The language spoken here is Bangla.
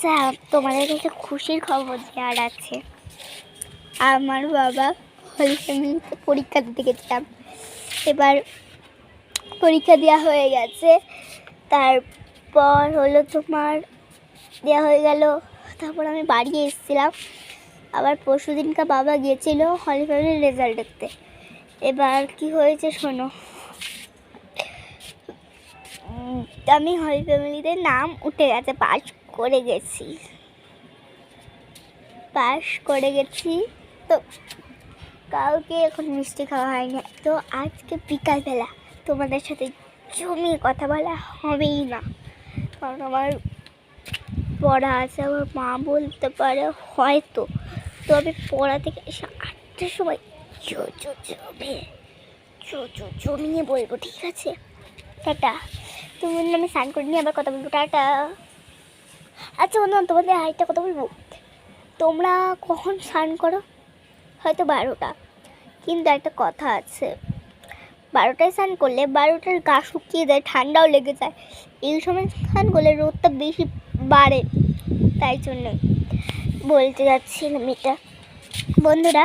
আচ্ছা, তোমাদের কাছে খুশির খবর দেওয়ার আছে। আমার বাবা হোলি ফ্যামিলিতে পরীক্ষা দিতে গেছিলাম, এবার পরীক্ষা দেওয়া হয়ে গেছে। তারপর হলো তোমার দেওয়া হয়ে গেল, তারপর আমি বাড়ি এসেছিলাম। আবার পরশু দিনকা বাবা গিয়েছিল হোলি ফ্যামিলির রেজাল্ট দেখতে। এবার কি হয়েছে শোনো, আমি হোলি ফ্যামিলিতে নাম উঠে গেছে, পাস করে গেছি। তো কাউকে এখন মিষ্টি খাওয়া হয়নি। তো আজকে বিকালবেলা তোমাদের সাথে জমিয়ে কথা বলা হবেই না, কারণ আমার পড়া আছে। আমার মা বলতে পারে হয়তো, তো আমি পড়া থেকে এসে 8টার সময় জমিয়ে বলবো, ঠিক আছে? টাটা। তুমি আমি স্নান করে নিয়ে আবার কথা বলবো, টাটা। আচ্ছা বন্ধু, তোমাদের আরেকটা কথা বলবো, তোমরা কখন স্নান করো? হয়তো 12টা, কিন্তু একটা কথা আছে, 12টায় স্নান করলে 12টার গা শুকিয়ে যায়, ঠান্ডাও লেগে যায়। এই সময় স্নান করলে রোদটা বেশি বাড়ে, তাই জন্যই বলতে যাচ্ছিলাম এটা। বন্ধুরা,